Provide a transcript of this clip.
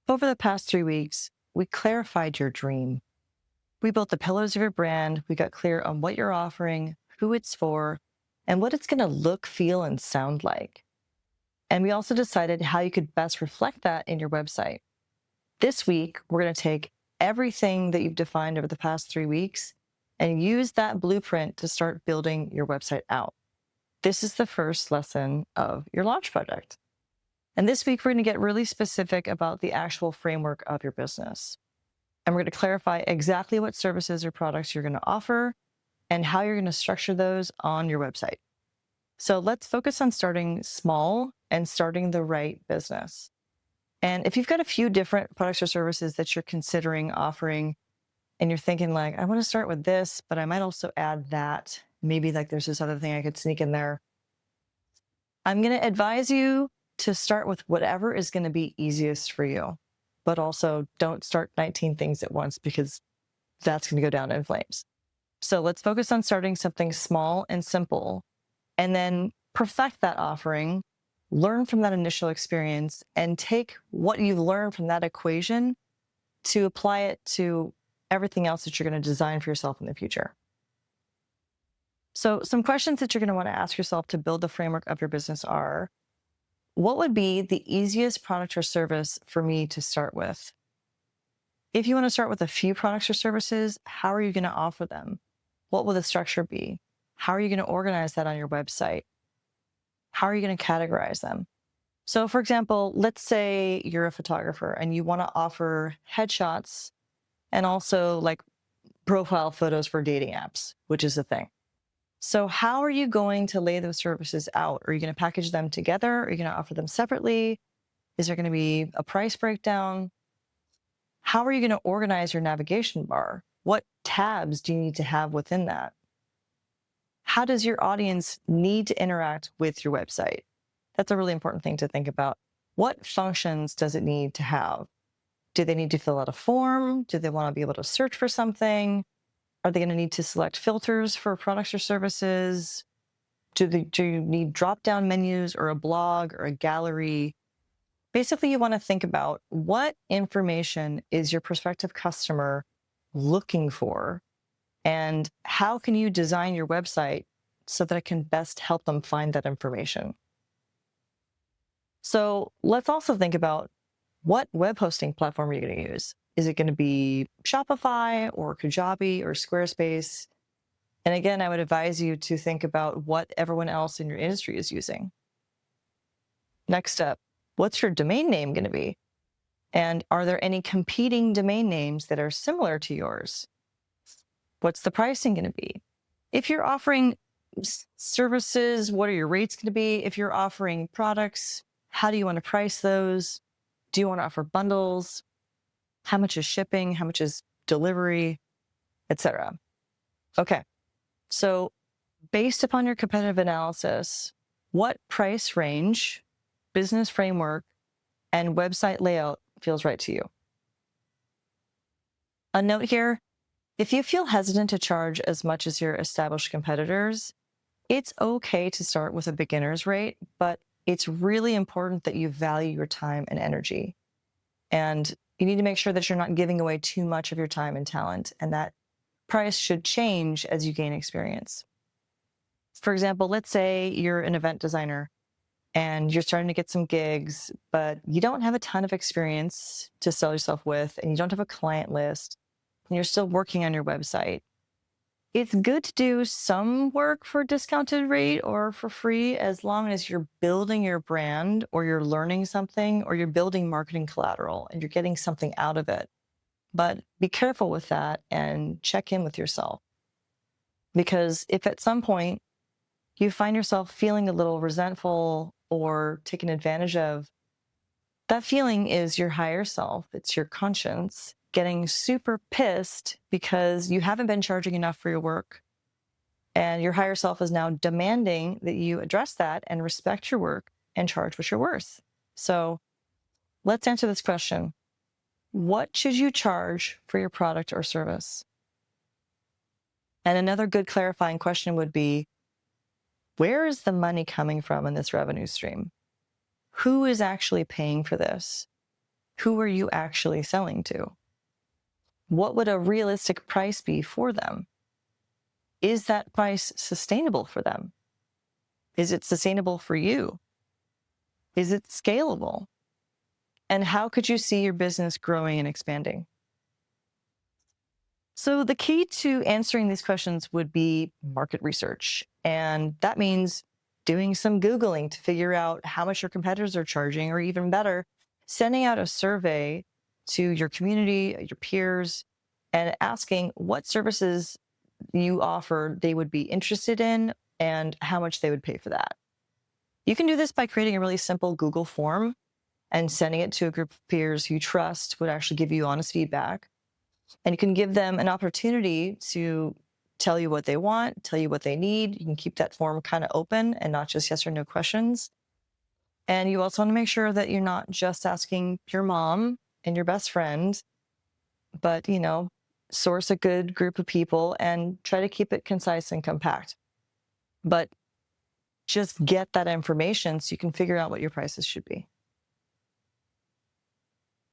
Over the past 3 weeks, we clarified your dream. We built the pillars of your brand. We got clear on what you're offering, who it's for, and what it's going to look, feel, and sound like. And we also decided how you could best reflect that in your website. This week, we're going to take everything that you've defined over the past 3 weeks and use that blueprint to start building your website out. This is the first lesson of your launch project. And this week, we're going to get really specific about the actual framework of your business. And we're going to clarify exactly what services or products you're going to offer and how you're going to structure those on your website. So let's focus on starting small and starting the right business. And if you've got a few different products or services that you're considering offering, and you're thinking like, I want to start with this, but I might also add that. Maybe like there's this other thing I could sneak in there. I'm going to advise you to start with whatever is going to be easiest for you, but also don't start 19 things at once because that's going to go down in flames. So let's focus on starting something small and simple, and then perfect that offering, learn from that initial experience, and take what you've learned from that equation to apply it to everything else that you're going to design for yourself in the future. So some questions that you're going to want to ask yourself to build the framework of your business are, what would be the easiest product or service for me to start with? If you want to start with a few products or services, how are you going to offer them? What will the structure be? How are you going to organize that on your website? How are you going to categorize them? So for example, let's say you're a photographer and you want to offer headshots and also like profile photos for dating apps, which is a thing. So how are you going to lay those services out? Are you going to package them together? Are you going to offer them separately? Is there going to be a price breakdown? How are you going to organize your navigation bar? What tabs do you need to have within that? How does your audience need to interact with your website? That's a really important thing to think about. What functions does it need to have? Do they need to fill out a form? Do they want to be able to search for something? Are they going to need to select filters for products or services? Do you need drop-down menus or a blog or a gallery? Basically, you want to think about what information is your prospective customer looking for, and how can you design your website so that it can best help them find that information? So let's also think about, what web hosting platform are you going to use? Is it going to be Shopify or Kajabi or Squarespace? And again, I would advise you to think about what everyone else in your industry is using. Next up, what's your domain name going to be? And are there any competing domain names that are similar to yours? What's the pricing going to be? If you're offering services, what are your rates going to be? If you're offering products, how do you want to price those? Do you want to offer bundles? How much is shipping? How much is delivery, etc.? Okay. So based upon your competitive analysis, what price range, business framework, and website layout feels right to you? A note here, if you feel hesitant to charge as much as your established competitors, it's okay to start with a beginner's rate, but it's really important that you value your time and energy. And you need to make sure that you're not giving away too much of your time and talent, and that price should change as you gain experience. For example, let's say you're an event designer and you're starting to get some gigs, but you don't have a ton of experience to sell yourself with, and you don't have a client list, and you're still working on your website. It's good to do some work for a discounted rate or for free, as long as you're building your brand or you're learning something or you're building marketing collateral and you're getting something out of it. But be careful with that and check in with yourself. Because if at some point you find yourself feeling a little resentful or taken advantage of, that feeling is your higher self. It's your conscience getting super pissed because you haven't been charging enough for your work. And your higher self is now demanding that you address that and respect your work and charge what you're worth. So let's answer this question. What should you charge for your product or service? And another good clarifying question would be, where is the money coming from in this revenue stream? Who is actually paying for this? Who are you actually selling to? What would a realistic price be for them? Is that price sustainable for them? Is it sustainable for you? Is it scalable? And how could you see your business growing and expanding? So, the key to answering these questions would be market research. And that means doing some Googling to figure out how much your competitors are charging, or even better, sending out a survey to your community, your peers, and asking what services you offer they would be interested in and how much they would pay for that. You can do this by creating a really simple Google form and sending it to a group of peers who you trust would actually give you honest feedback. And you can give them an opportunity to tell you what they want, tell you what they need. You can keep that form kind of open and not just yes or no questions. And you also want to make sure that you're not just asking your mom and your best friend, but, source a good group of people and try to keep it concise and compact. But just get that information so you can figure out what your prices should be.